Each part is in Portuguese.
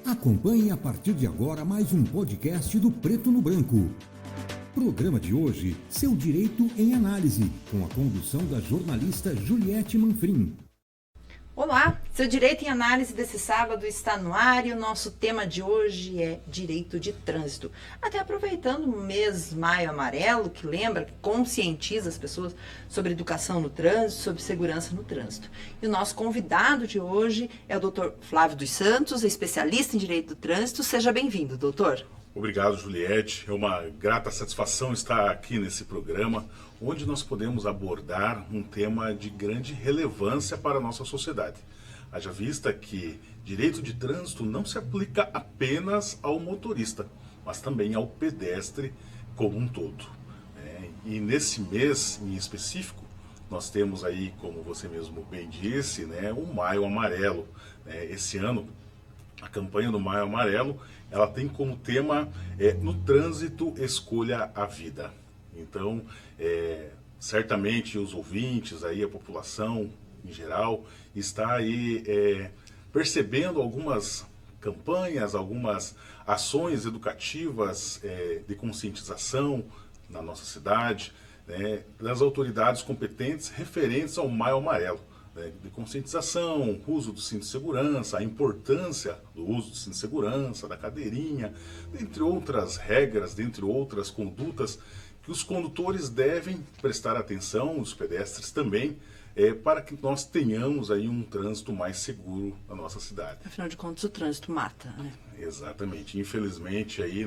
Acompanhe a partir de agora mais um podcast do Preto no Branco. Programa de hoje, Seu Direito em Análise, com a condução da jornalista Juliette Manfrim. Olá, Seu Direito em Análise desse sábado está no ar e o nosso tema de hoje é Direito de Trânsito. Até aproveitando o mês Maio Amarelo, que lembra, que conscientiza as pessoas sobre educação no trânsito, sobre segurança no trânsito. E o nosso convidado de hoje é o Dr. Flávio dos Santos, especialista em Direito do Trânsito. Seja bem-vindo, doutor. Obrigado, Juliette. É uma grata satisfação estar aqui nesse programa, onde nós podemos abordar um tema de grande relevância para a nossa sociedade. Haja vista que direito de trânsito não se aplica apenas ao motorista, mas também ao pedestre como um todo. E nesse mês em específico, nós temos aí, como você mesmo bem disse, o Maio Amarelo. Esse ano, a campanha do Maio Amarelo, ela tem como tema no trânsito, escolha a vida. Então, certamente os ouvintes, aí, a população em geral, está aí percebendo algumas campanhas, algumas ações educativas de conscientização na nossa cidade, das autoridades competentes referentes ao Maio Amarelo. De conscientização, uso do cinto de segurança, a importância do uso do cinto de segurança, da cadeirinha, dentre outras regras, dentre outras condutas que os condutores devem prestar atenção, os pedestres também, para que nós tenhamos aí um trânsito mais seguro na nossa cidade. Afinal de contas, o trânsito mata, né? Exatamente. Infelizmente, aí,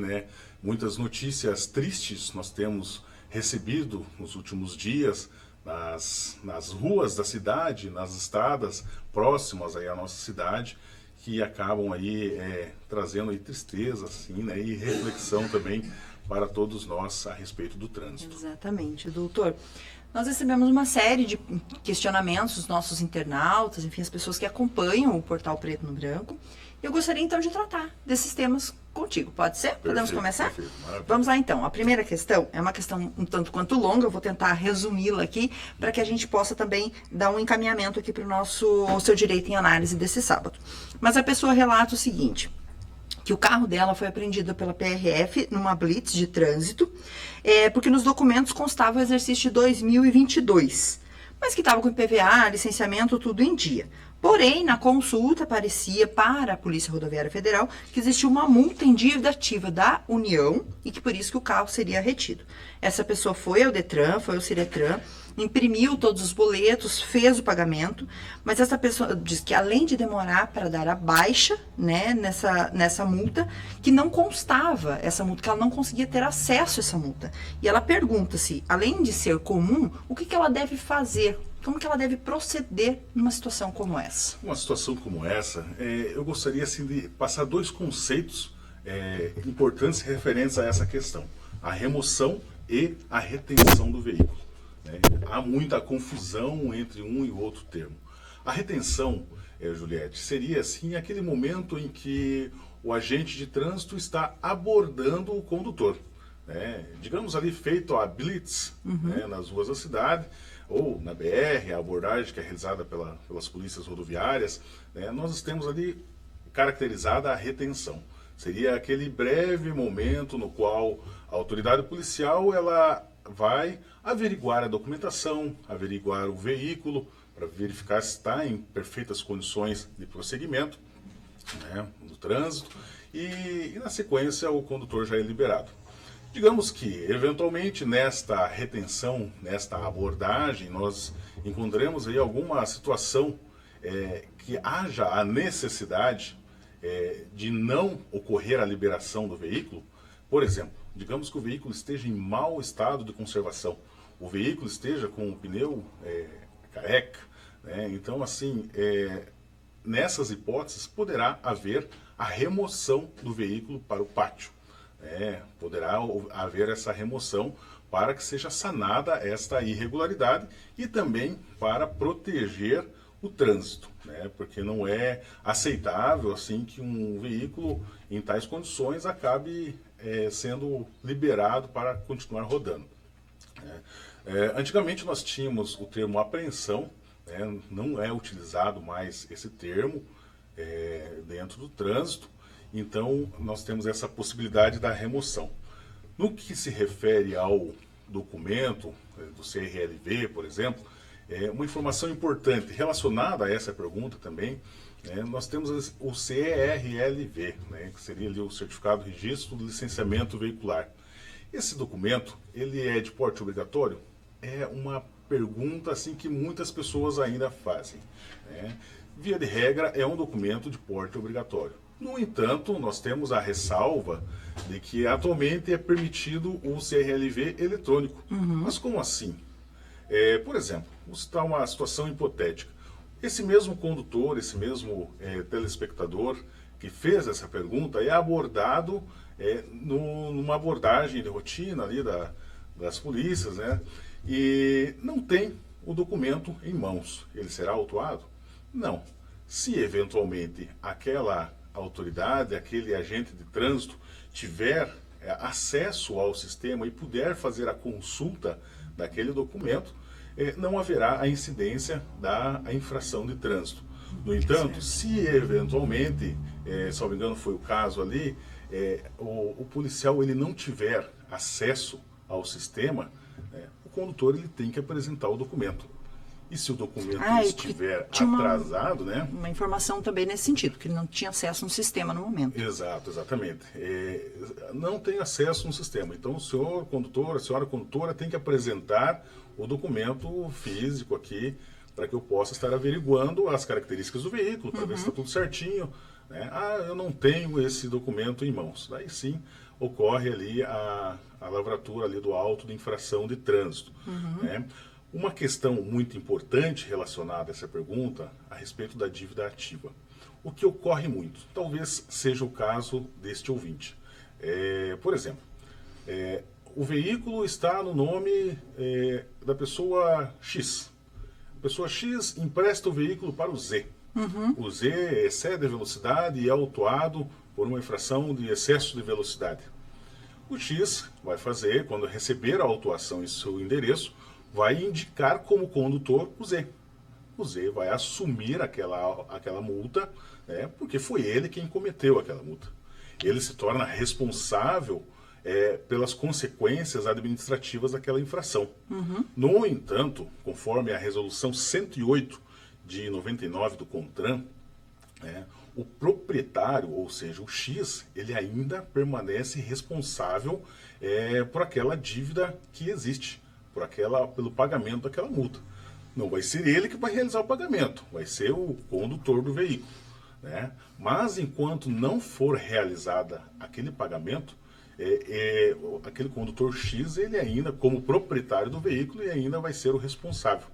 muitas notícias tristes nós temos recebido nos últimos dias, nas ruas da cidade, nas estradas próximas aí à nossa cidade, que acabam aí trazendo aí tristeza, assim, e reflexão também para todos nós a respeito do trânsito. Exatamente, doutor. Nós recebemos uma série de questionamentos dos nossos internautas, enfim, as pessoas que acompanham o portal Preto no Branco. Eu gostaria então de tratar desses temas contigo. Pode ser? Podemos começar? Perfeito, vamos lá então. A primeira questão é uma questão um tanto quanto longa, eu vou tentar resumi-la aqui para que a gente possa também dar um encaminhamento aqui para o Seu Direito em Análise desse sábado. Mas a pessoa relata o seguinte: que o carro dela foi apreendido pela PRF numa blitz de trânsito, porque nos documentos constava o exercício de 2022, mas que estava com IPVA, licenciamento, tudo em dia. Porém, na consulta aparecia para a Polícia Rodoviária Federal que existia uma multa em dívida ativa da União e que por isso que o carro seria retido. Essa pessoa foi ao Detran, foi ao Ciretran, imprimiu todos os boletos, fez o pagamento, mas essa pessoa diz que além de demorar para dar a baixa, nessa multa, que não constava essa multa, que ela não conseguia ter acesso a essa multa. E ela pergunta se, além de ser comum, o que ela deve fazer? Como que ela deve proceder numa situação como essa? Uma situação como essa, eu gostaria assim, de passar dois conceitos importantes referentes a essa questão: a remoção e a retenção do veículo. Há muita confusão entre um e outro termo. A retenção, Juliette, seria assim aquele momento em que o agente de trânsito está abordando o condutor. Digamos ali feito a blitz nas ruas da cidade, ou na BR, a abordagem que é realizada pelas polícias rodoviárias, nós temos ali caracterizada a retenção. Seria aquele breve momento no qual a autoridade policial ela vai averiguar a documentação, averiguar o veículo, para verificar se está em perfeitas condições de prosseguimento no trânsito, e na sequência o condutor já é liberado. Digamos que, eventualmente, nesta retenção, nesta abordagem, nós encontremos aí alguma situação que haja a necessidade de não ocorrer a liberação do veículo. Por exemplo, digamos que o veículo esteja em mau estado de conservação, o veículo esteja com o pneu careca, então, assim, nessas hipóteses, poderá haver a remoção do veículo para o pátio. Poderá haver essa remoção para que seja sanada esta irregularidade e também para proteger o trânsito, porque não é aceitável assim que um veículo em tais condições acabe sendo liberado para continuar rodando. Antigamente nós tínhamos o termo apreensão, não é utilizado mais esse termo dentro do trânsito, Então, nós temos essa possibilidade da remoção. No que se refere ao documento do CRLV, por exemplo, uma informação importante relacionada a essa pergunta também, nós temos o CRLV, que seria ali o Certificado de Registro do Licenciamento Veicular. Esse documento, ele é de porte obrigatório? É uma pergunta assim que muitas pessoas ainda fazem. Via de regra, é um documento de porte obrigatório. No entanto, nós temos a ressalva de que atualmente é permitido o CRLV eletrônico. Mas como assim? Por exemplo, vou citar uma situação hipotética. Esse mesmo condutor, esse mesmo telespectador que fez essa pergunta é abordado numa abordagem de rotina ali das polícias, e não tem o documento em mãos. Ele será autuado? Não. Se eventualmente aquela autoridade, aquele agente de trânsito tiver acesso ao sistema e puder fazer a consulta daquele documento, não haverá a incidência da infração de trânsito. No entanto, se eventualmente, se não me engano foi o caso ali, o policial ele não tiver acesso ao sistema, o condutor ele tem que apresentar o documento. E se o documento estiver atrasado, uma informação também nesse sentido, que ele não tinha acesso no sistema no momento. Exato, exatamente. Não tem acesso no sistema. Então, o senhor condutor, a senhora condutora tem que apresentar o documento físico aqui, para que eu possa estar averiguando as características do veículo, para ver se está tudo certinho. Eu não tenho esse documento em mãos. Daí sim, ocorre ali a lavratura ali do auto de infração de trânsito. Uma questão muito importante relacionada a essa pergunta a respeito da dívida ativa. O que ocorre muito, talvez seja o caso deste ouvinte. Por exemplo, o veículo está no nome da pessoa X. A pessoa X empresta o veículo para o Z. O Z excede a velocidade e é autuado por uma infração de excesso de velocidade. O X vai fazer, quando receber a autuação em seu endereço, vai indicar como condutor o Z. O Z vai assumir aquela multa, porque foi ele quem cometeu aquela multa. Ele se torna responsável pelas consequências administrativas daquela infração. No entanto, conforme a resolução 108 de 99 do CONTRAN, o proprietário, ou seja, o X, ele ainda permanece responsável por aquela dívida que existe, pelo pagamento daquela multa. Não vai ser ele que vai realizar o pagamento, vai ser o condutor do veículo. Mas enquanto não for realizada aquele pagamento, aquele condutor X, ele ainda, como proprietário do veículo, ele ainda vai ser o responsável.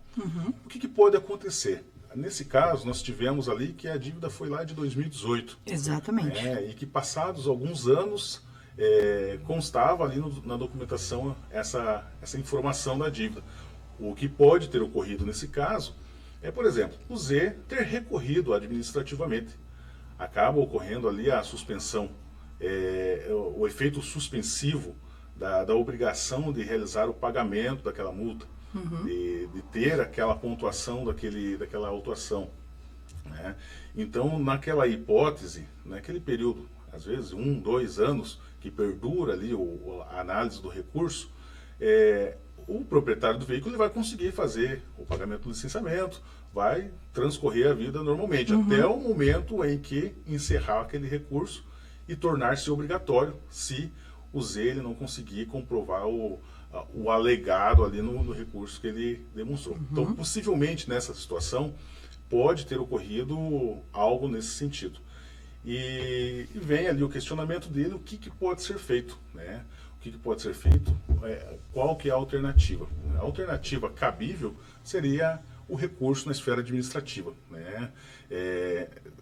O que pode acontecer? Nesse caso, nós tivemos ali que a dívida foi lá de 2018. Exatamente. E que passados alguns anos, constava ali na documentação essa informação da dívida. O que pode ter ocorrido nesse caso por exemplo, o Z ter recorrido administrativamente. Acaba ocorrendo ali a suspensão, o efeito suspensivo da obrigação de realizar o pagamento daquela multa, de ter aquela pontuação daquela autuação. Então, naquela hipótese, naquele período, às vezes 1, 2 anos, que perdura ali a análise do recurso, o proprietário do veículo ele vai conseguir fazer o pagamento do licenciamento, vai transcorrer a vida normalmente, até o momento em que encerrar aquele recurso e tornar-se obrigatório, se o Z ele não conseguir comprovar o alegado ali no recurso que ele demonstrou. Então, possivelmente nessa situação, pode ter ocorrido algo nesse sentido. E vem ali o questionamento dele, o que pode ser feito, O que pode ser feito, qual que é a alternativa? A alternativa cabível seria o recurso na esfera administrativa,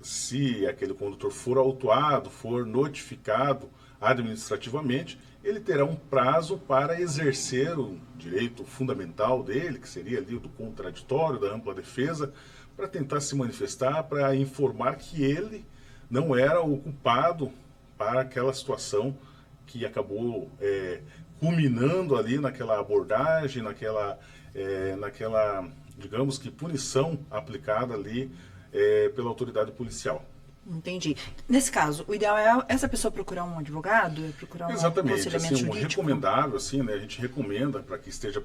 Se aquele condutor for autuado, for notificado administrativamente, ele terá um prazo para exercer o direito fundamental dele, que seria ali do contraditório, da ampla defesa, para tentar se manifestar, para informar que ele não era o culpado para aquela situação que acabou culminando ali naquela abordagem, naquela, digamos que, punição aplicada ali pela autoridade policial. Entendi. Nesse caso, o ideal é essa pessoa procurar um advogado, procurar um Exatamente, aconselhamento assim, jurídico? recomendável, assim, né, a gente recomenda para que esteja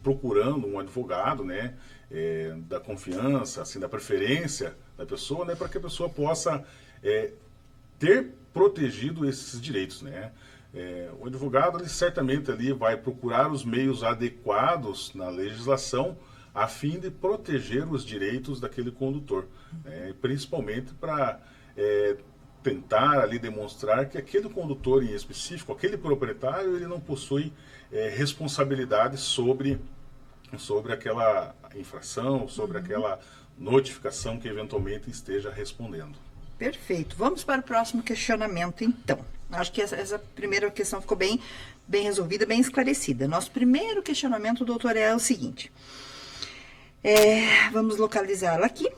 procurando um advogado, né, da confiança, assim, da preferência da pessoa, né, para que a pessoa possa ter protegido esses direitos, né. O advogado, ele certamente ali vai procurar os meios adequados na legislação a fim de proteger os direitos daquele condutor, né, principalmente para tentar ali demonstrar que aquele condutor em específico, aquele proprietário, ele não possui responsabilidade sobre aquela infração, sobre aquela notificação que eventualmente esteja respondendo. Perfeito. Vamos para o próximo questionamento, então. Acho que essa primeira questão ficou bem resolvida, bem esclarecida. Nosso primeiro questionamento, doutor, é o seguinte. Vamos localizá-la aqui.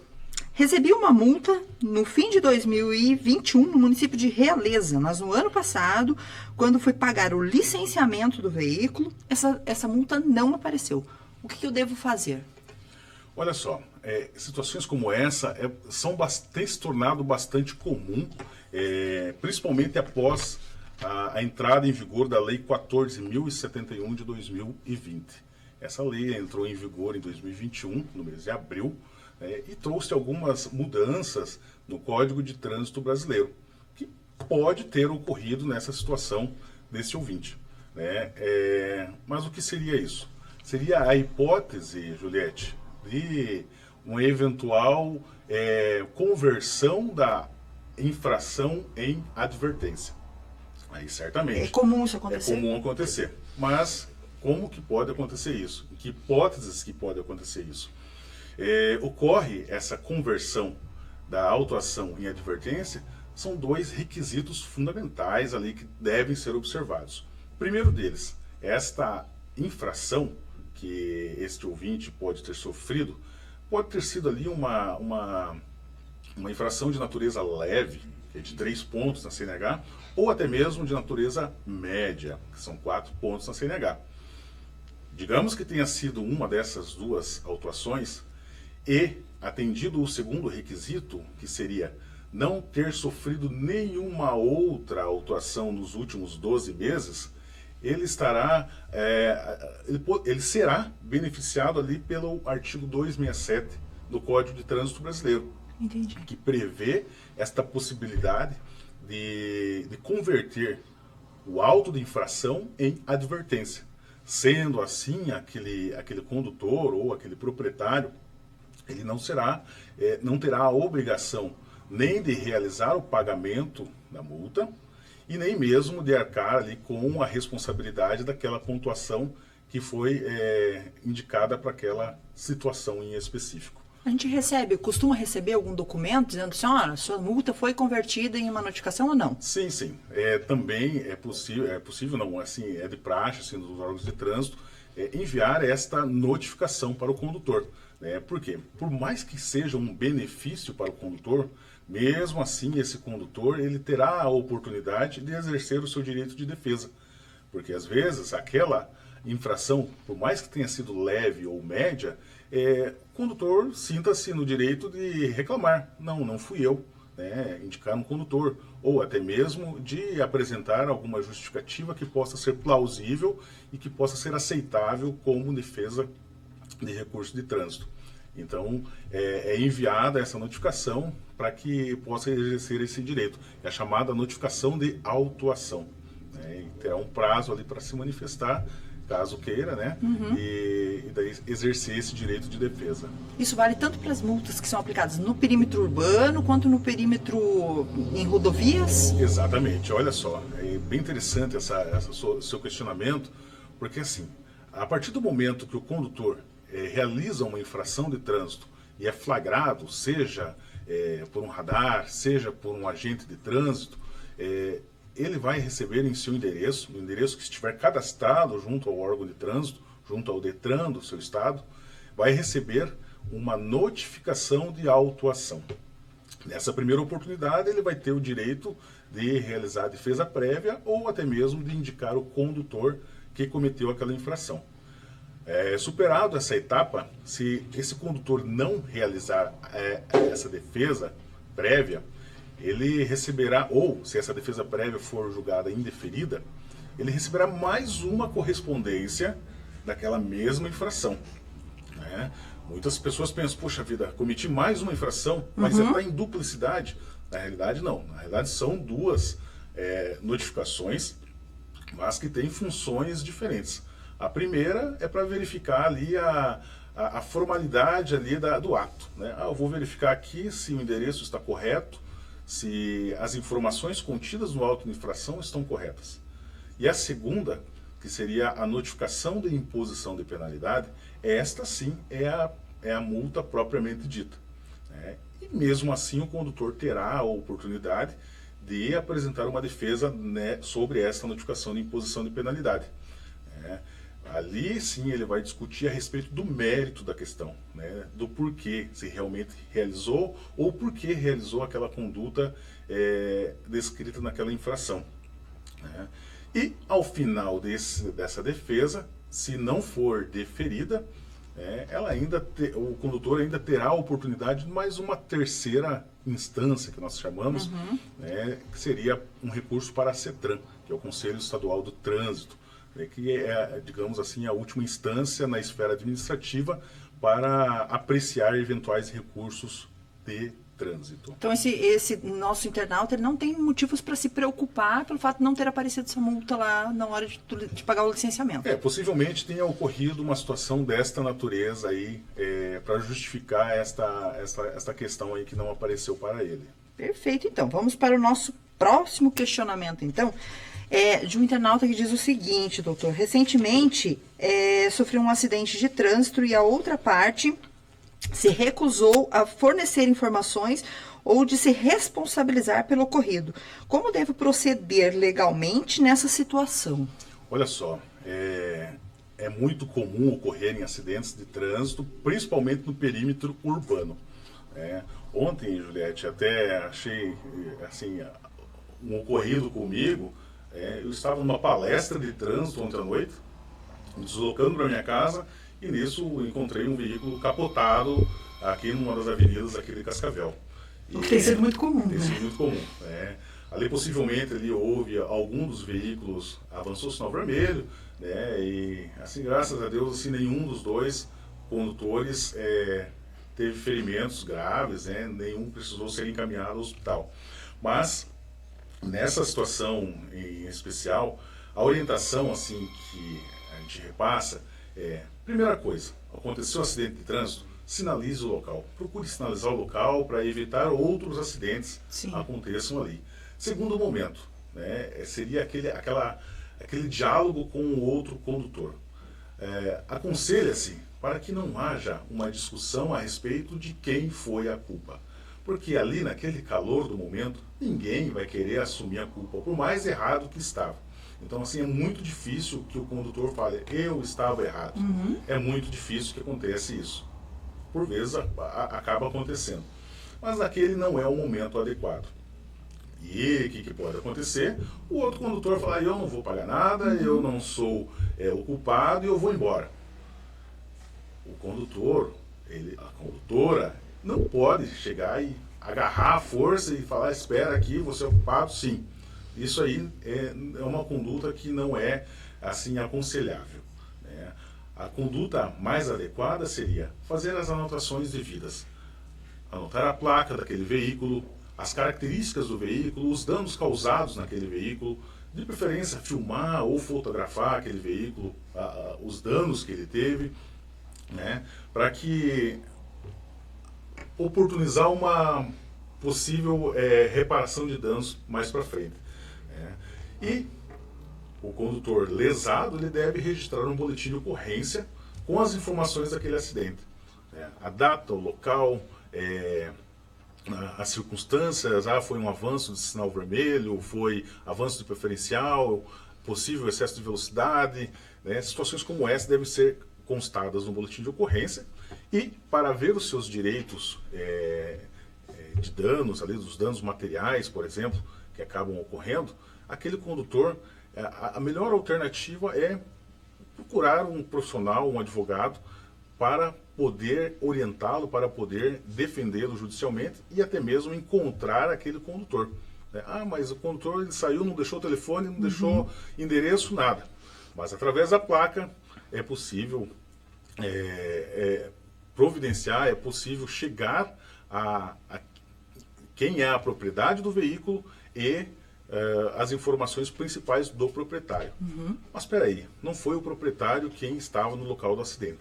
Recebi uma multa no fim de 2021 no município de Realeza, mas no ano passado, quando fui pagar o licenciamento do veículo, essa multa não apareceu. O que eu devo fazer? Olha só, situações como essa têm se tornado bastante comum, principalmente após a entrada em vigor da Lei 14.071 de 2020. Essa lei entrou em vigor em 2021, no mês de abril, e trouxe algumas mudanças no Código de Trânsito Brasileiro, que pode ter ocorrido nessa situação desse ouvinte, né? Mas o que seria isso? Seria a hipótese, Juliette, de uma eventual conversão da infração em advertência. Aí certamente. É comum isso acontecer? É comum acontecer. Mas como que pode acontecer isso? Em que hipóteses que pode acontecer isso? Ocorre essa conversão da autuação em advertência, são dois requisitos fundamentais ali que devem ser observados. O primeiro deles, esta infração que este ouvinte pode ter sofrido, pode ter sido ali uma infração de natureza leve, que é de 3 pontos na CNH, ou até mesmo de natureza média, que são 4 pontos na CNH. Digamos que tenha sido uma dessas duas autuações e atendido o segundo requisito, que seria não ter sofrido nenhuma outra autuação nos últimos 12 meses, ele será beneficiado ali pelo artigo 267 do Código de Trânsito Brasileiro. Entendi. Que prevê esta possibilidade de converter o auto de infração em advertência. Sendo assim, aquele condutor ou aquele proprietário, ele não terá a obrigação nem de realizar o pagamento da multa e nem mesmo de arcar ali com a responsabilidade daquela pontuação que foi indicada para aquela situação em específico. A gente costuma receber algum documento dizendo assim, olha, sua multa foi convertida em uma notificação ou não? Sim, sim. Também é possível não, assim, é de praxe, assim, dos órgãos de trânsito, enviar esta notificação para o condutor. Por quê? Por mais que seja um benefício para o condutor, mesmo assim esse condutor ele terá a oportunidade de exercer o seu direito de defesa. Porque às vezes aquela infração, por mais que tenha sido leve ou média, o condutor sinta-se no direito de reclamar. Não fui eu, indicar um condutor. Ou até mesmo de apresentar alguma justificativa que possa ser plausível e que possa ser aceitável como defesa de recurso de trânsito. Então, é enviada essa notificação para que possa exercer esse direito. É a chamada notificação de autuação. E terá um prazo ali para se manifestar, caso queira, e daí exercer esse direito de defesa. Isso vale tanto para as multas que são aplicadas no perímetro urbano, quanto no perímetro em rodovias? Exatamente. Olha só, é bem interessante seu questionamento, porque assim, a partir do momento que o condutor realiza uma infração de trânsito e é flagrado, seja por um radar, seja por um agente de trânsito, ele vai receber em seu endereço, no endereço que estiver cadastrado junto ao órgão de trânsito, junto ao DETRAN do seu estado, vai receber uma notificação de autuação. Nessa primeira oportunidade, ele vai ter o direito de realizar a defesa prévia ou até mesmo de indicar o condutor que cometeu aquela infração. Superado essa etapa, se esse condutor não realizar essa defesa prévia, ele receberá, ou se essa defesa prévia for julgada indeferida, ele receberá mais uma correspondência daquela mesma infração, né? Muitas pessoas pensam, poxa vida, cometi mais uma infração, mas está em duplicidade. Na realidade, não. Na realidade, são duas notificações, mas que têm funções diferentes. A primeira é para verificar ali a formalidade ali do ato, né? Eu vou verificar aqui se o endereço está correto, se as informações contidas no auto de infração estão corretas. E a segunda, que seria a notificação de imposição de penalidade, esta sim é a multa propriamente dita, né? E mesmo assim o condutor terá a oportunidade de apresentar uma defesa, né, sobre esta notificação de imposição de penalidade, né? Ali sim ele vai discutir a respeito do mérito da questão, né, do porquê, se realmente realizou ou por que realizou aquela conduta descrita naquela infração, né? E ao final dessa defesa, se não for deferida, o condutor ainda terá a oportunidade de mais uma terceira instância, que nós chamamos, né, que seria um recurso para a CETRAN, que é o Conselho Estadual do Trânsito, que é, digamos assim, a última instância na esfera administrativa para apreciar eventuais recursos de trânsito. Então esse nosso internauta ele não tem motivos para se preocupar pelo fato de não ter aparecido essa multa lá na hora de pagar o licenciamento. Possivelmente tenha ocorrido uma situação desta natureza aí para justificar esta questão aí que não apareceu para ele. Perfeito, então. Vamos para o nosso próximo questionamento, então. De um internauta que diz o seguinte, doutor: recentemente sofreu um acidente de trânsito e a outra parte se recusou a fornecer informações ou de se responsabilizar pelo ocorrido. Como devo proceder legalmente nessa situação? Olha só, é muito comum ocorrerem acidentes de trânsito, principalmente no perímetro urbano. Ontem, Juliette, até achei assim, um ocorrido comigo. Eu estava numa palestra de trânsito ontem à noite, me deslocando para minha casa, e nisso encontrei um veículo capotado aqui numa das avenidas aqui de Cascavel. Tem sido muito comum. Tem sido muito comum. Ali possivelmente ali houve algum dos veículos avançou o sinal vermelho, né? E assim, graças a Deus, assim, nenhum dos dois condutores teve ferimentos graves, né? Nenhum precisou ser encaminhado ao hospital. Mas nessa situação em especial, a orientação assim que a gente repassa primeira coisa, aconteceu um acidente de trânsito, sinalize o local. Procure sinalizar o local para evitar outros acidentes aconteçam ali. Segundo momento, né, seria aquele diálogo com o outro condutor. Aconselha-se para que não haja uma discussão a respeito de quem foi a culpa. Porque ali, naquele calor do momento, ninguém vai querer assumir a culpa, por mais errado que estava. Então, assim, é muito difícil que o condutor fale, eu estava errado. É muito difícil que aconteça isso. Por vezes, acaba acontecendo. Mas naquele não é o momento adequado. E o que pode acontecer? O outro condutor fala, eu não vou pagar nada, eu não sou o culpado e eu vou embora. O condutor, a condutora, não pode chegar e agarrar a força e falar, espera aqui, você é o culpado, sim. Isso aí é uma conduta que não é assim aconselhável, né? A conduta mais adequada seria fazer as anotações devidas. Anotar a placa daquele veículo, as características do veículo, os danos causados naquele veículo, de preferência filmar ou fotografar aquele veículo, os danos que ele teve, né? Para que oportunizar uma possível reparação de danos mais para frente. E o condutor lesado ele deve registrar um boletim de ocorrência com as informações daquele acidente. A data, o local, as circunstâncias, foi um avanço de sinal vermelho, foi avanço de preferencial, possível excesso de velocidade, né? Situações como essa devem ser constadas no boletim de ocorrência. E para ver os seus direitos de danos, ali, dos danos materiais, por exemplo, que acabam ocorrendo, aquele condutor, a melhor alternativa é procurar um profissional, um advogado, para poder orientá-lo, para poder defendê-lo judicialmente e até mesmo encontrar aquele condutor. Ah, mas o condutor ele saiu, não deixou o telefone, não deixou endereço, nada. Mas através da placa é possível providenciar, é possível chegar a quem é a propriedade do veículo e as informações principais do proprietário. Mas espera aí, não foi o proprietário quem estava no local do acidente.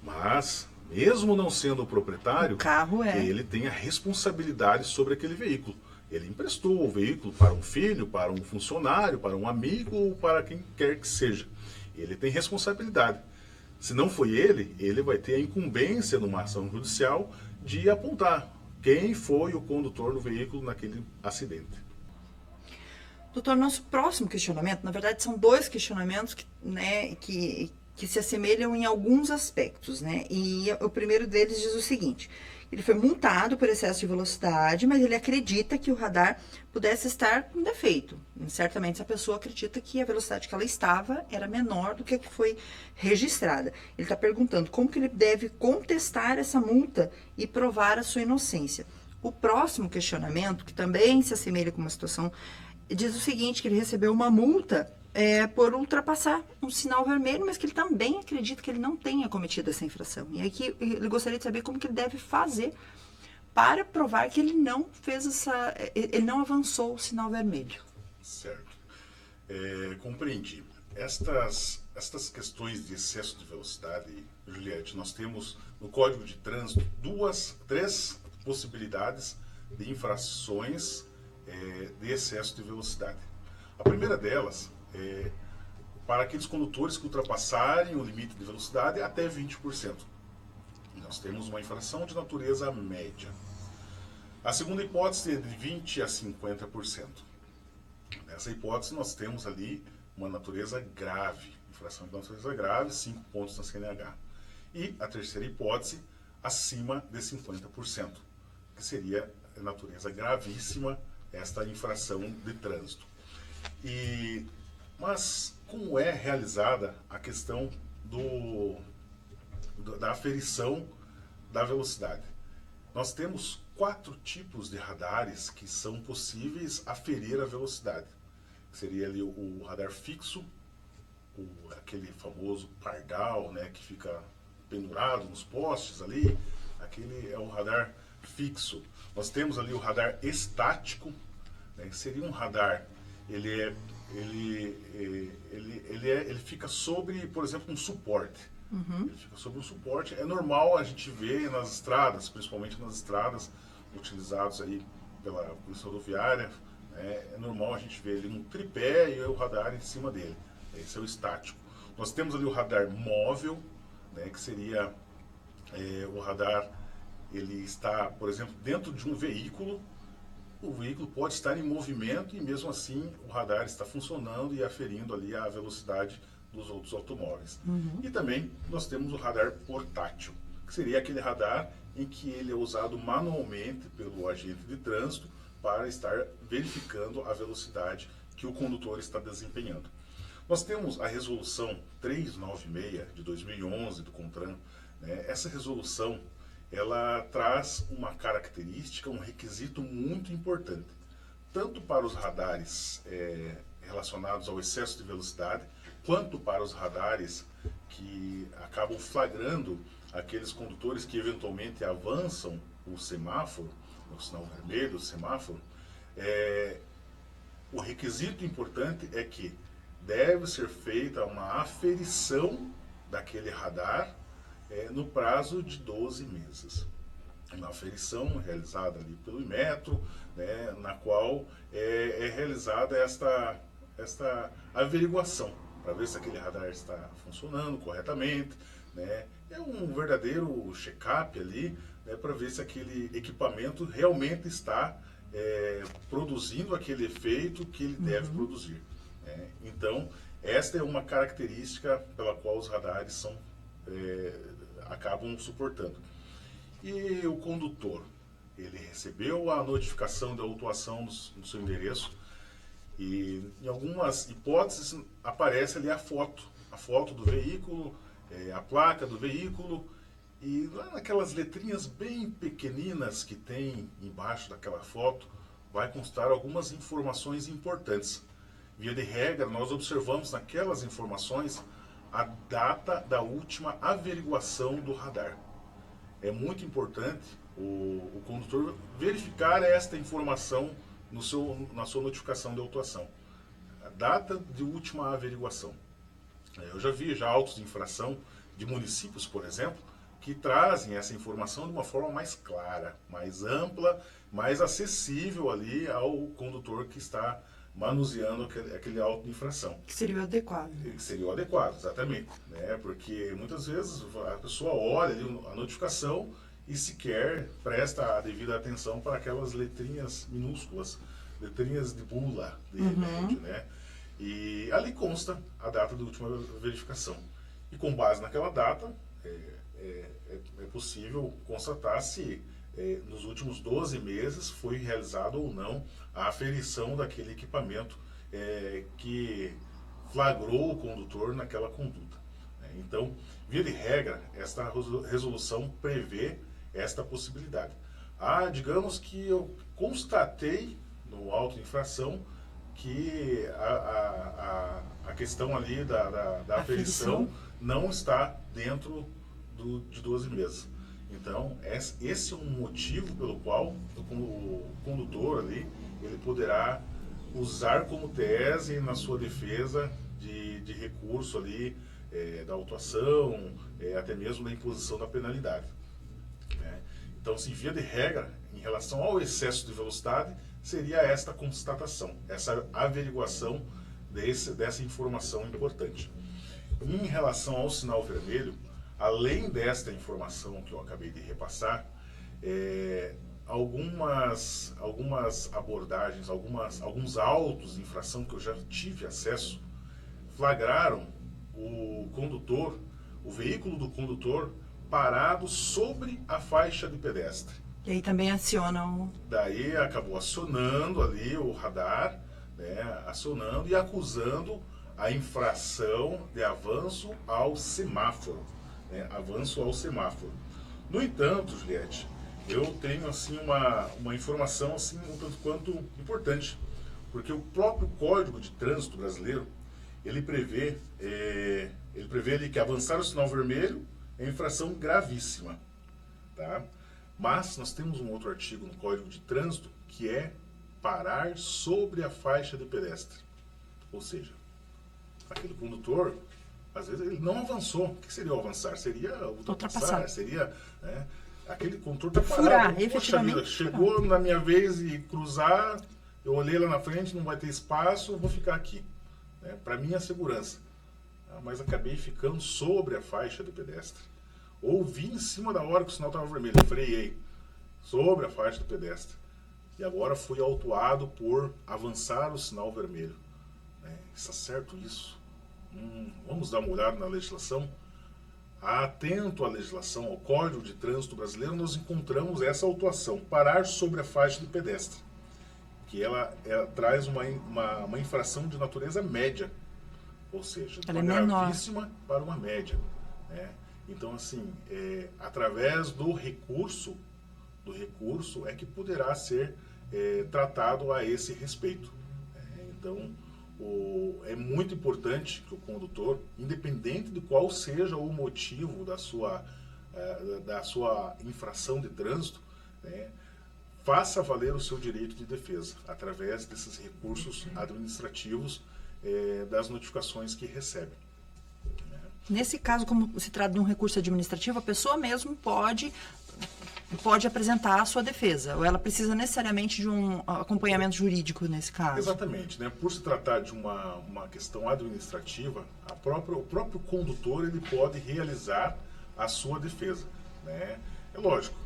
Mas, mesmo não sendo o proprietário, o carro ele tem a responsabilidade sobre aquele veículo. Ele emprestou o veículo para um filho, para um funcionário, para um amigo ou para quem quer que seja. Ele tem responsabilidade. Se não foi ele vai ter a incumbência numa ação judicial de apontar quem foi o condutor do veículo naquele acidente. Doutor, nosso próximo questionamento, na verdade, são dois questionamentos que se assemelham em alguns aspectos, né? E o primeiro deles diz o seguinte: ele foi multado por excesso de velocidade, mas ele acredita que o radar pudesse estar com defeito. E certamente essa pessoa acredita que a velocidade que ela estava era menor do que a que foi registrada. Ele está perguntando como que ele deve contestar essa multa e provar a sua inocência. O próximo questionamento, que também se assemelha com uma situação, diz o seguinte, que ele recebeu uma multa por ultrapassar um sinal vermelho, mas que ele também acredita que ele não tenha cometido essa infração. E aqui ele gostaria de saber como que ele deve fazer para provar que ele não fez ele não avançou o sinal vermelho. Certo. Compreendi. Estas questões de excesso de velocidade, Juliette, nós temos no Código de Trânsito três possibilidades de infrações de excesso de velocidade. A primeira delas é para aqueles condutores que ultrapassarem o limite de velocidade até 20%. Nós temos uma infração de natureza média. A segunda hipótese é de 20% a 50%. Nessa hipótese nós temos ali uma natureza grave, infração de natureza grave, 5 pontos na CNH. E a terceira hipótese, acima de 50%, que seria de natureza gravíssima, esta infração de trânsito. Mas como é realizada a questão da aferição da velocidade? Nós temos 4 tipos de radares que são possíveis aferir a velocidade. Seria ali o radar fixo, aquele famoso pardal, né, que fica pendurado nos postes ali, aquele é o radar fixo. Nós temos ali o radar estático, né, que seria um radar, ele fica sobre, por exemplo, um suporte. Ele fica sobre um suporte. É normal a gente ver nas estradas, principalmente nas estradas utilizadas aí pela Polícia Rodoviária, é normal a gente ver ali um tripé e o radar em cima dele. Esse é o estático. Nós temos ali o radar móvel, né, que seria o radar, ele está, por exemplo, dentro de um veículo. O veículo pode estar em movimento e mesmo assim o radar está funcionando e aferindo ali a velocidade dos outros automóveis. E também nós temos o radar portátil, que seria aquele radar em que ele é usado manualmente pelo agente de trânsito para estar verificando a velocidade que o condutor está desempenhando. Nós temos a resolução 396 de 2011 do CONTRAN, né? Essa resolução ela traz uma característica, um requisito muito importante, tanto para os radares relacionados ao excesso de velocidade, quanto para os radares que acabam flagrando aqueles condutores que eventualmente avançam o semáforo, o sinal vermelho, o semáforo. O requisito importante é que deve ser feita uma aferição daquele radar no prazo de 12 meses. Uma aferição realizada ali pelo Inmetro, né, na qual é realizada esta averiguação, para ver se aquele radar está funcionando corretamente, né. É um verdadeiro check-up ali, né, para ver se aquele equipamento realmente está produzindo aquele efeito que ele deve produzir. Então, esta é uma característica pela qual os radares acabam suportando. E o condutor, ele recebeu a notificação de autuação no seu endereço e em algumas hipóteses aparece ali a foto do veículo, a placa do veículo E lá naquelas letrinhas bem pequeninas que tem embaixo daquela foto, vai constar algumas informações importantes. Via de regra, nós observamos naquelas informações a data da última averiguação do radar. É muito importante o condutor verificar esta informação na sua notificação de autuação. A data de última averiguação. Eu já vi autos de infração de municípios, por exemplo, que trazem essa informação de uma forma mais clara, mais ampla, mais acessível ali ao condutor que está manuseando aquele auto de infração. Que seria o adequado. Que seria o adequado, exatamente. Né? Porque muitas vezes a pessoa olha ali a notificação e sequer presta a devida atenção para aquelas letrinhas minúsculas, letrinhas de bula, de remédio, né? E ali consta a data da última verificação. E com base naquela data, é possível constatar se nos últimos 12 meses foi realizado ou não a aferição daquele equipamento que flagrou o condutor naquela conduta. Então, via de regra, esta resolução prevê esta possibilidade. Digamos que eu constatei no auto de infração que a questão ali da aferição não está dentro de 12 meses. Então, esse é um motivo pelo qual o condutor ali, ele poderá usar como tese na sua defesa de recurso ali, da autuação, até mesmo da imposição da penalidade. Né? Então, se via de regra, em relação ao excesso de velocidade, seria esta constatação, essa averiguação dessa informação importante. Em relação ao sinal vermelho, além desta informação que eu acabei de repassar, algumas abordagens, alguns autos de infração que eu já tive acesso, flagraram o veículo do condutor parado sobre a faixa de pedestre. E aí também acionam... Daí acabou acionando ali o radar, né, acionando e acusando a infração de avanço ao semáforo. Avanço ao semáforo. No entanto, Juliette, eu tenho assim uma informação assim um tanto quanto importante, porque o próprio Código de Trânsito brasileiro ele prevê ali que avançar o sinal vermelho é infração gravíssima, tá? Mas nós temos um outro artigo no Código de Trânsito que é parar sobre a faixa de pedestre, ou seja, aquele condutor às vezes ele não avançou. O que seria o avançar? Seria ultrapassar, seria, né, aquele condutor está parado. Poxa vida, chegou na minha vez e cruzar, eu olhei lá na frente, não vai ter espaço, eu vou ficar aqui, né, para minha segurança. Mas acabei ficando sobre a faixa de pedestre. Ou vi em cima da hora que o sinal estava vermelho, freiei sobre a faixa de pedestre. E agora fui autuado por avançar o sinal vermelho. Está certo isso? Vamos dar uma olhada na legislação. Atento à legislação, ao Código de Trânsito brasileiro, nós encontramos essa autuação, parar sobre a faixa de pedestre, que ela traz uma infração de natureza média, ou seja, de uma gravíssima para uma média. Né? Então, assim, através do recurso é que poderá ser tratado a esse respeito. Então, é muito importante que o condutor, independente de qual seja o motivo da sua infração de trânsito, né, faça valer o seu direito de defesa através desses recursos administrativos das notificações que recebe. Nesse caso, como se trata de um recurso administrativo, a pessoa mesmo pode apresentar a sua defesa, ou ela precisa necessariamente de um acompanhamento jurídico nesse caso? Exatamente, né? Por se tratar de uma questão administrativa, o próprio condutor ele pode realizar a sua defesa, né? É lógico,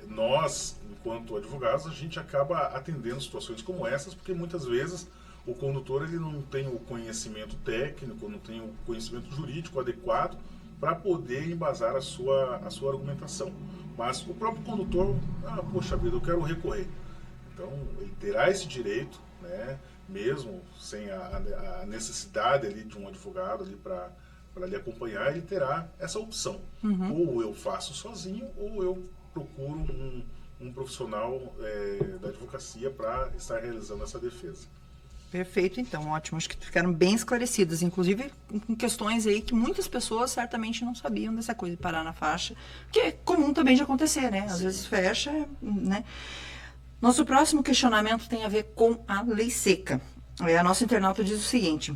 nós, enquanto advogados, a gente acaba atendendo situações como essas, porque muitas vezes o condutor ele não tem o conhecimento técnico, não tem o conhecimento jurídico adequado para poder embasar a sua argumentação. Mas o próprio condutor, poxa vida, eu quero recorrer. Então, ele terá esse direito, né, mesmo sem a necessidade ali de um advogado ali para para lhe acompanhar, ele terá essa opção. Ou eu faço sozinho, ou eu procuro um profissional da advocacia para estar realizando essa defesa. Perfeito, então, ótimo. Acho que ficaram bem esclarecidas, inclusive com questões aí que muitas pessoas certamente não sabiam dessa coisa de parar na faixa, que é comum também de acontecer, né? Às vezes fecha, né? Nosso próximo questionamento tem a ver com a lei seca. A nossa internauta diz o seguinte,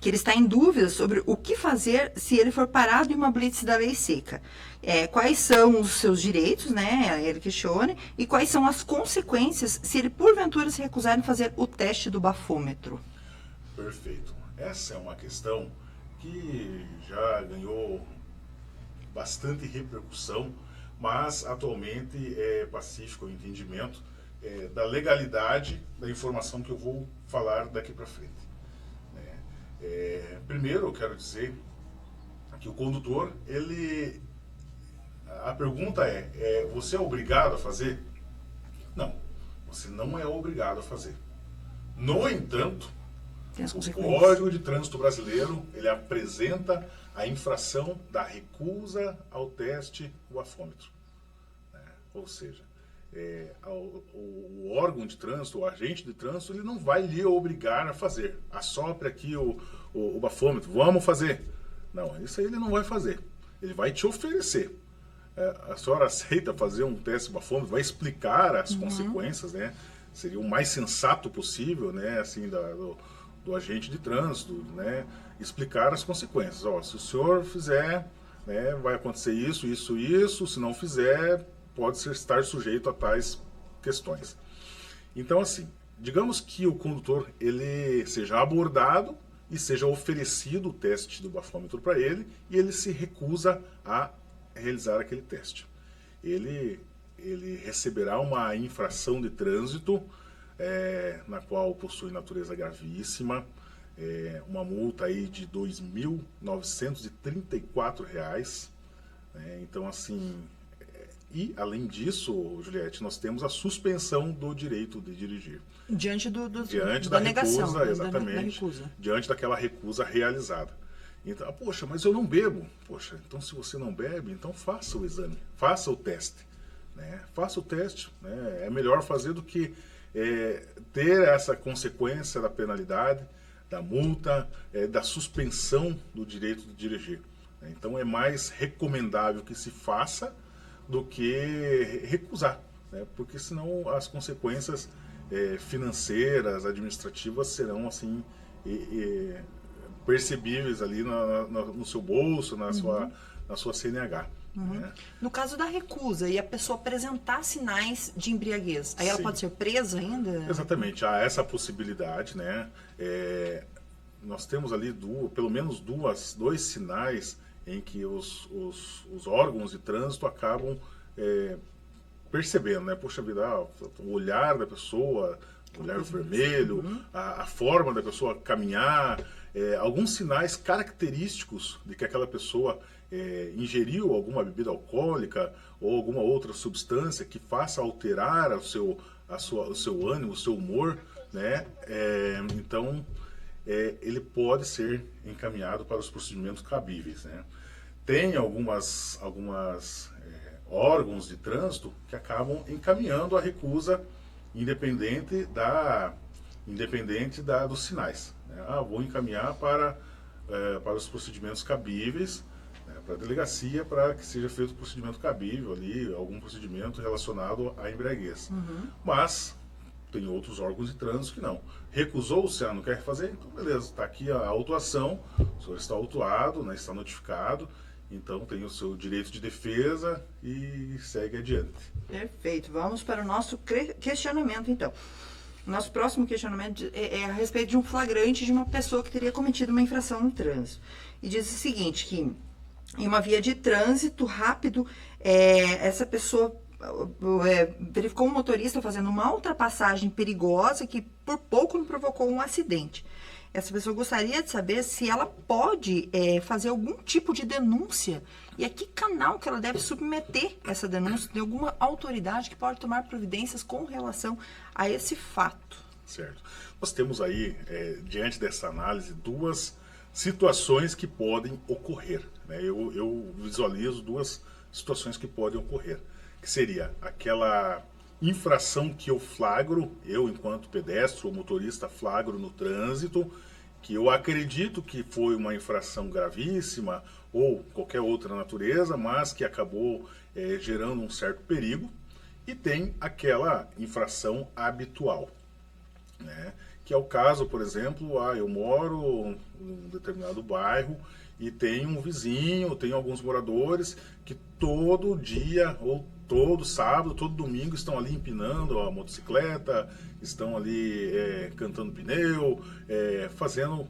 que ele está em dúvida sobre o que fazer se ele for parado em uma blitz da lei seca. Quais são os seus direitos, né? Ele questiona, e quais são as consequências se ele porventura se recusar em fazer o teste do bafômetro. Perfeito. Essa é uma questão que já ganhou bastante repercussão, mas atualmente é pacífico o entendimento da legalidade da informação que eu vou falar daqui para frente. Primeiro, eu quero dizer que o condutor, a pergunta você é obrigado a fazer? Não, você não é obrigado a fazer. No entanto, o Código de Trânsito Brasileiro, ele apresenta a infração da recusa ao teste do bafômetro. Ou seja, o órgão de trânsito, o agente de trânsito, ele não vai lhe obrigar a fazer. Assopre aqui o bafômetro, vamos fazer. Não, isso aí ele não vai fazer. Ele vai te oferecer. A senhora aceita fazer um teste de bafômetro, vai explicar as consequências, né? Seria o mais sensato possível, né? Assim, do agente de trânsito, né? Explicar as consequências. Ó, se o senhor fizer, né, vai acontecer isso, isso, isso. Se não fizer, pode estar sujeito a tais questões. Então, assim, digamos que o condutor ele seja abordado e seja oferecido o teste do bafômetro para ele e ele se recusa a realizar aquele teste. Ele receberá uma infração de trânsito na qual possui natureza gravíssima, uma multa aí de R$ 2.934. Então, assim, e além disso, Juliette, nós temos a suspensão do direito de dirigir. Diante diante da da negação, recusa, exatamente, da recusa. Diante daquela recusa realizada. Então, poxa, mas eu não bebo. Poxa, então se você não bebe, então faça o exame, faça o teste. Né? Faça o teste, né? É melhor fazer do que ter essa consequência da penalidade, da multa, da suspensão do direito de dirigir. Então é mais recomendável que se faça do que recusar, né? Porque senão as consequências financeiras, administrativas serão assim percebíveis ali no seu bolso, na sua CNH. Né? No caso da recusa e a pessoa apresentar sinais de embriaguez, aí ela pode ser presa ainda? Exatamente, há essa possibilidade, né? Nós temos ali pelo menos dois sinais em que os órgãos de trânsito acabam percebendo, né? Poxa vida, o olhar da pessoa, o olhar vermelho, a forma da pessoa caminhar, alguns sinais característicos de que aquela pessoa ingeriu alguma bebida alcoólica ou alguma outra substância que faça alterar o seu ânimo, o seu humor, né? Então, ele pode ser encaminhado para os procedimentos cabíveis, né? Tem algumas órgãos de trânsito que acabam encaminhando a recusa independente dos sinais. Né? Vou encaminhar para os procedimentos cabíveis, né, para a delegacia, para que seja feito o procedimento cabível ali, algum procedimento relacionado à embriaguez. Mas tem outros órgãos de trânsito que não. Recusou-se, não quer fazer? Então, beleza, está aqui a autuação, o senhor está autuado, né, está notificado, então tem o seu direito de defesa e segue adiante. Perfeito. Vamos para o nosso questionamento, então. O nosso próximo questionamento é a respeito de um flagrante de uma pessoa que teria cometido uma infração no trânsito. E diz o seguinte, que em uma via de trânsito rápido, essa pessoa verificou um motorista fazendo uma ultrapassagem perigosa que por pouco não provocou um acidente. Essa pessoa gostaria de saber se ela pode fazer algum tipo de denúncia e a que canal que ela deve submeter essa denúncia. Tem alguma autoridade que pode tomar providências com relação a esse fato? Certo. Nós temos aí, diante dessa análise, duas situações que podem ocorrer, né? Eu visualizo duas situações que podem ocorrer, que seria aquela infração que eu flagro, eu enquanto pedestre ou motorista flagro no trânsito, que eu acredito que foi uma infração gravíssima ou qualquer outra natureza, mas que acabou gerando um certo perigo, e tem aquela infração habitual, né? Que é o caso, por exemplo, eu moro em um determinado bairro e tem um vizinho, tem alguns moradores que todo dia ou todo sábado, todo domingo estão ali empinando a motocicleta, estão ali cantando pneu, fazendo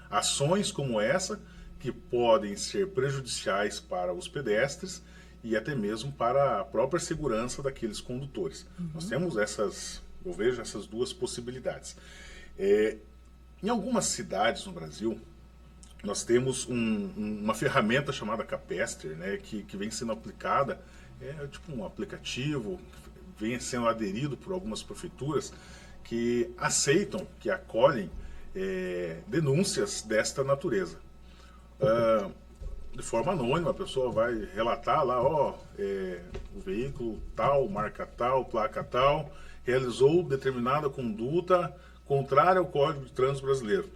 ações como essa que podem ser prejudiciais para os pedestres e até mesmo para a própria segurança daqueles condutores. Nós temos eu vejo essas duas possibilidades. Em algumas cidades no Brasil, nós temos uma ferramenta chamada Capester, né, que vem sendo aplicada, tipo um aplicativo, que vem sendo aderido por algumas prefeituras que aceitam, que acolhem denúncias desta natureza. De forma anônima, a pessoa vai relatar lá, o veículo tal, marca tal, placa tal, realizou determinada conduta contrária ao Código de Trânsito Brasileiro.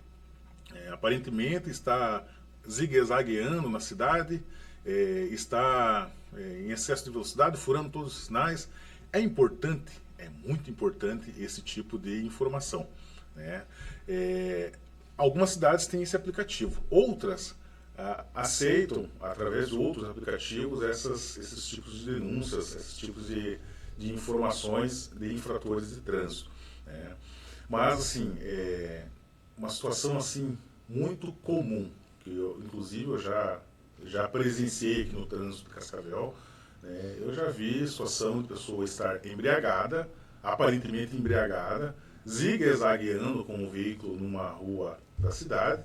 Aparentemente está zigue-zagueando na cidade, está em excesso de velocidade, furando todos os sinais. É importante, é muito importante esse tipo de informação, né? Algumas cidades têm esse aplicativo, outras aceitam, através de outros aplicativos, esses tipos de denúncias, esses tipos de informações de infratores de trânsito, né? Mas, assim, uma situação assim muito comum, que inclusive eu já presenciei aqui no trânsito de Cascavel, né? Eu já vi situação de pessoa estar embriagada, aparentemente embriagada, zigue-zagueando com o veículo numa rua da cidade.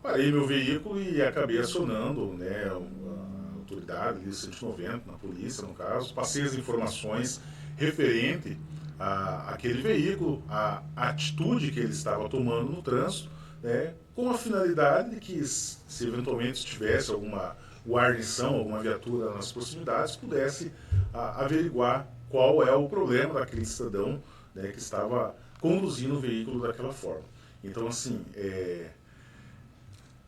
Parei meu veículo e acabei acionando, né, a autoridade, ali, 190, na polícia no caso, passei as informações referente àquele veículo, a atitude que ele estava tomando no trânsito, né, com a finalidade de que, se eventualmente tivesse alguma guarnição, alguma viatura nas proximidades, pudesse averiguar qual é o problema daquele cidadão, né, que estava conduzindo o veículo daquela forma. Então, assim,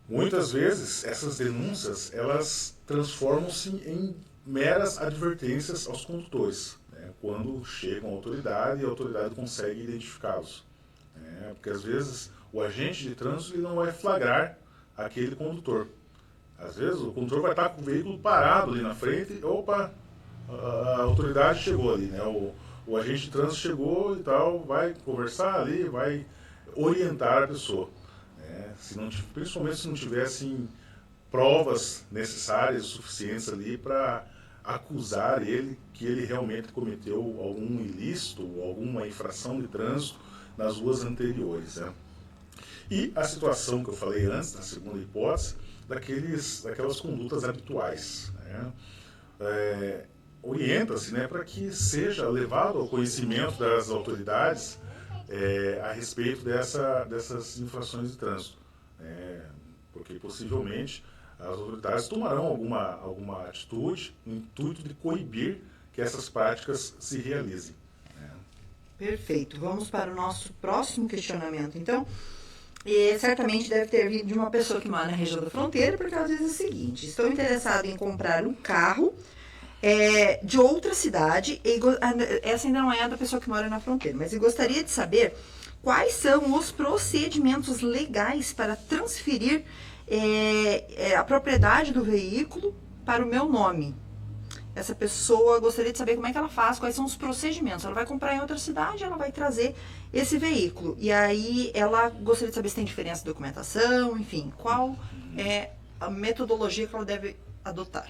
muitas vezes essas denúncias elas transformam-se em meras advertências aos condutores, né, quando chegam à autoridade e a autoridade consegue identificá-los, né, porque às vezes o agente de trânsito ele não vai flagrar aquele condutor. Às vezes o condutor vai estar com o veículo parado ali na frente e, opa, a autoridade chegou ali, né, o agente de trânsito chegou e tal, vai conversar ali, vai orientar a pessoa. Principalmente se não tivessem provas necessárias, suficientes ali para acusar ele que ele realmente cometeu algum ilícito, alguma infração de trânsito nas ruas anteriores, né? E a situação que eu falei antes, na segunda hipótese, daquelas condutas habituais, né? Orienta-se, né, para que seja levado ao conhecimento das autoridades a respeito dessas infrações de trânsito, porque possivelmente as autoridades tomarão alguma atitude no intuito de coibir que essas práticas se realizem. Perfeito. Vamos para o nosso próximo questionamento, então. E certamente deve ter vindo de uma pessoa que mora na região da fronteira, porque ela diz o seguinte: estou interessado em comprar um carro de outra cidade, essa ainda não é a da pessoa que mora na fronteira, mas eu gostaria de saber quais são os procedimentos legais para transferir a propriedade do veículo para o meu nome. Essa pessoa gostaria de saber como é que ela faz, quais são os procedimentos. Ela vai comprar em outra cidade, ela vai trazer esse veículo. E aí ela gostaria de saber se tem diferença de documentação, enfim, qual é a metodologia que ela deve adotar.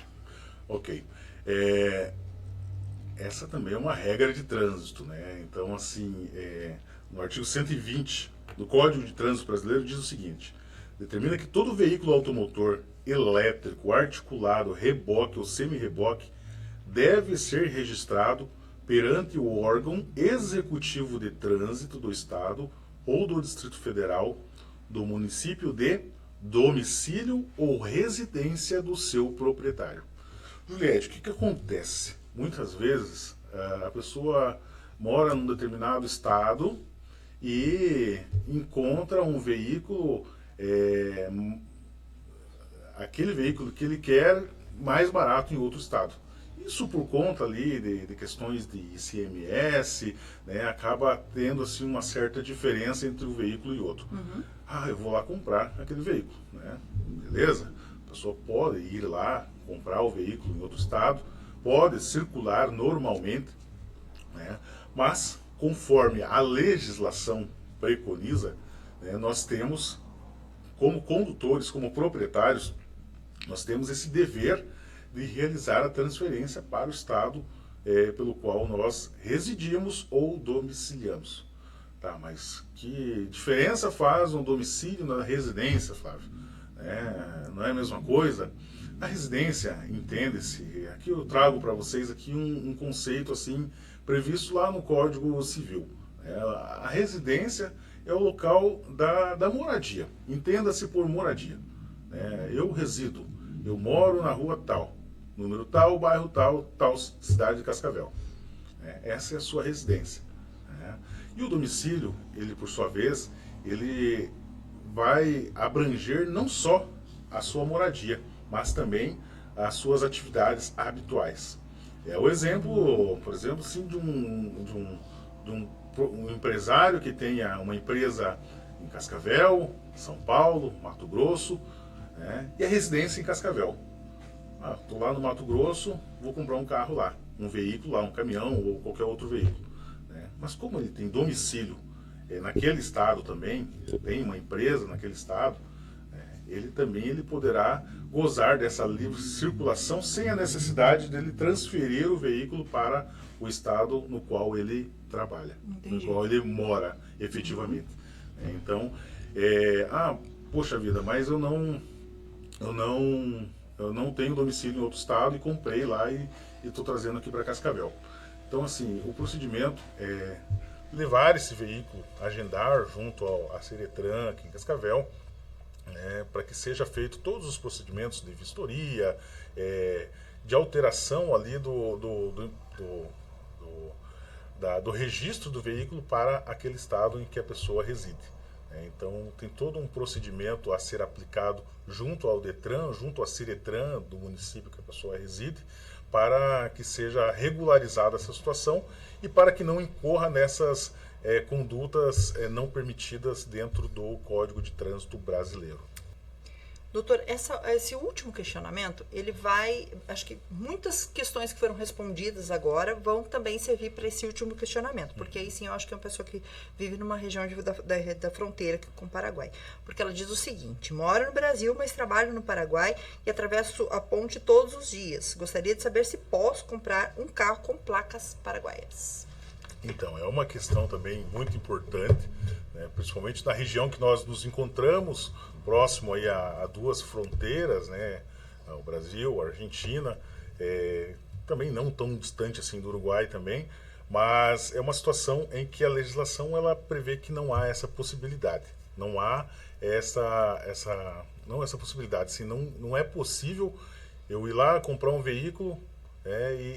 Ok. Essa também é uma regra de trânsito, né? Então, assim, no artigo 120 do Código de Trânsito Brasileiro diz o seguinte: determina que todo veículo automotor elétrico, articulado, reboque ou semi-reboque deve ser registrado perante o órgão executivo de trânsito do Estado ou do Distrito Federal do município de domicílio ou residência do seu proprietário. Juliette, o que acontece? Muitas vezes a pessoa mora num determinado estado e encontra um veículo, aquele veículo que ele quer mais barato em outro estado. Isso por conta ali de questões de ICMS, né, acaba tendo assim uma certa diferença entre um veículo e outro. Eu vou lá comprar aquele veículo, né? Beleza? A pessoa pode ir lá comprar o veículo em outro estado, pode circular normalmente, né? Mas conforme a legislação preconiza, né, nós temos, como condutores, como proprietários, nós temos esse dever de realizar a transferência para o estado pelo qual nós residimos ou domiciliamos. Tá, mas que diferença faz um domicílio na residência, Flávio? Não é a mesma coisa? A residência, entende-se, aqui eu trago para vocês aqui um conceito assim previsto lá no Código Civil. A residência é o local da moradia, entenda-se por moradia. Eu resido, eu moro na rua tal, número tal, bairro tal, tal cidade de Cascavel. Essa é a sua residência. E o domicílio, ele por sua vez, ele vai abranger não só a sua moradia, mas também as suas atividades habituais. O exemplo, por exemplo, sim, de um empresário que tenha uma empresa em Cascavel, São Paulo, Mato Grosso, e a residência em Cascavel. Estou lá no Mato Grosso, vou comprar um carro lá, um veículo lá, um caminhão ou qualquer outro veículo. Mas como ele tem domicílio naquele estado também, tem uma empresa naquele estado, ele poderá gozar dessa livre circulação sem a necessidade dele transferir o veículo para o estado no qual ele trabalha, no qual ele mora efetivamente. Então, poxa vida, mas eu não tenho domicílio em outro estado e comprei lá e estou trazendo aqui para Cascavel. Então, assim, o procedimento é levar esse veículo, agendar junto à Ciretran aqui em Cascavel, para que seja feito todos os procedimentos de vistoria, de alteração ali do registro do veículo para aquele estado em que a pessoa reside. Então, tem todo um procedimento a ser aplicado junto ao Detran, junto à Ciretran do município que a pessoa reside, para que seja regularizada essa situação e para que não incorra nessas condutas não permitidas dentro do Código de Trânsito brasileiro. Doutor, esse último questionamento, ele vai, acho que muitas questões que foram respondidas agora vão também servir para esse último questionamento, porque aí sim eu acho que é uma pessoa que vive numa região da fronteira com o Paraguai, porque ela diz o seguinte: moro no Brasil, mas trabalho no Paraguai e atravesso a ponte todos os dias. Gostaria de saber se posso comprar um carro com placas paraguaias. Então, é uma questão também muito importante, né, principalmente na região que nós nos encontramos, próximo aí a duas fronteiras, né, o Brasil, a Argentina, também não tão distante assim do Uruguai também, mas é uma situação em que a legislação ela prevê que não há essa possibilidade, não há não essa possibilidade, assim, não é possível eu ir lá comprar um veículo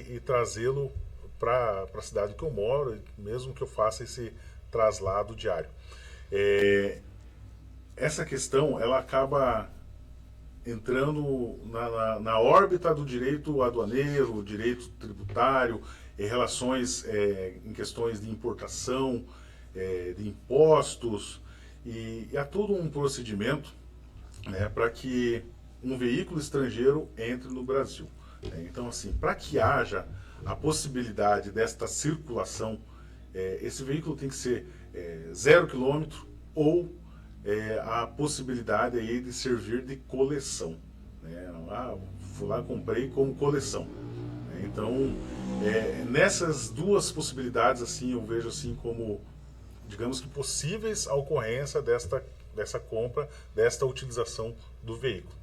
e trazê-lo para a cidade que eu moro, mesmo que eu faça esse traslado diário. Essa questão ela acaba entrando na órbita do direito aduaneiro, direito tributário, em relações em questões de importação, de impostos, e há todo um procedimento, né, para que um veículo estrangeiro entre no Brasil. Então, assim, para que haja a possibilidade desta circulação, esse veículo tem que ser 0 km ou a possibilidade aí de servir de coleção. Fui lá, comprei como coleção. Então, nessas duas possibilidades, assim, eu vejo assim como, digamos que possíveis a ocorrência dessa compra, desta utilização do veículo.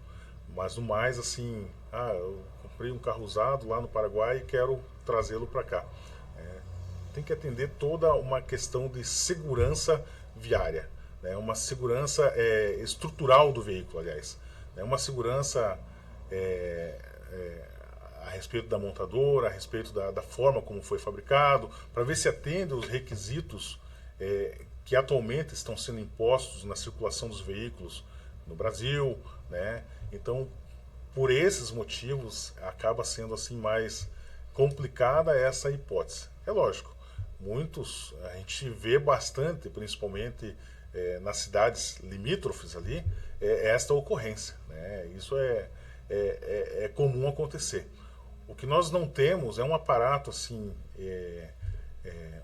Mas no mais, assim, eu comprei um carro usado lá no Paraguai e quero trazê-lo para cá. Tem que atender toda uma questão de segurança viária. né, uma segurança estrutural do veículo, aliás, né, uma segurança a respeito da montadora, a respeito da forma como foi fabricado, para ver se atende os requisitos que atualmente estão sendo impostos na circulação dos veículos no Brasil, né? Então, por esses motivos, acaba sendo assim mais complicada essa hipótese. É lógico, a gente vê bastante, principalmente nas cidades limítrofes ali, esta ocorrência, né? Isso é comum acontecer. O que nós não temos é um aparato assim,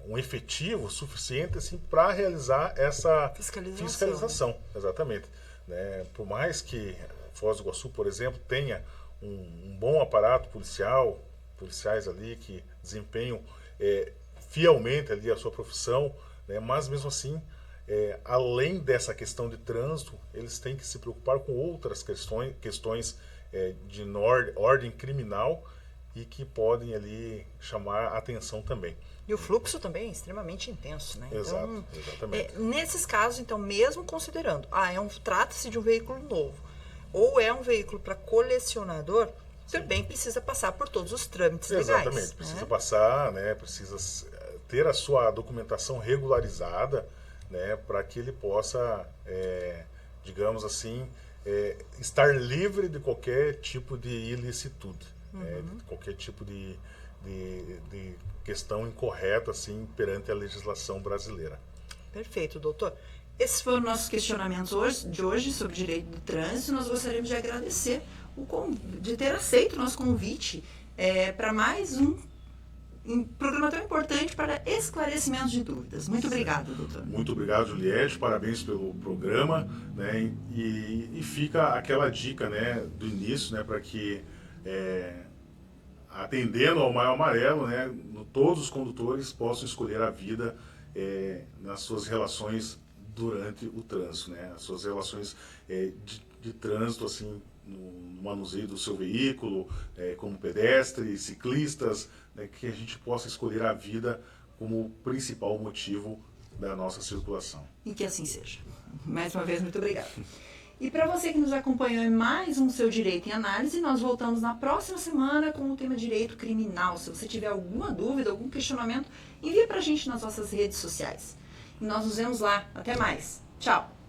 um efetivo suficiente assim, para realizar essa fiscalização. Exatamente. Né? Por mais que Foz do Iguaçu, por exemplo, tenha um bom aparato policiais ali que desempenham fielmente ali a sua profissão, né? Mas mesmo assim, além dessa questão de trânsito, eles têm que se preocupar com outras questões de ordem criminal e que podem ali chamar a atenção também. E o fluxo também é extremamente intenso, né? Exato, então, exatamente. Nesses casos, então, mesmo considerando, trata-se de um veículo novo, ou é um veículo para colecionador, também precisa passar por todos os trâmites legais. Exatamente, precisa passar, né? Precisa ter a sua documentação regularizada, né? Para que ele possa, digamos assim, estar livre de qualquer tipo de ilicitude, de qualquer tipo de questão incorreta assim, perante a legislação brasileira. Perfeito, doutor. Esses foram nossos questionamentos de hoje sobre direito do trânsito. Nós gostaríamos de agradecer de ter aceito o nosso convite para mais um programa tão importante para esclarecimento de dúvidas. Muito obrigado, doutor. Muito obrigado, Juliette. Parabéns pelo programa, né? E fica aquela dica, né, do início, né, para que atendendo ao Maio Amarelo, né, todos os condutores possam escolher a vida nas suas relações durante o trânsito, né, as suas relações de trânsito, assim, no manuseio do seu veículo, como pedestres, ciclistas, né, que a gente possa escolher a vida como principal motivo da nossa circulação. E que assim seja. Mais uma vez, muito obrigada. E para você que nos acompanhou em mais um Seu Direito em Análise, nós voltamos na próxima semana com o tema Direito Criminal. Se você tiver alguma dúvida, algum questionamento, envie para a gente nas nossas redes sociais. E nós nos vemos lá. Até mais. Tchau!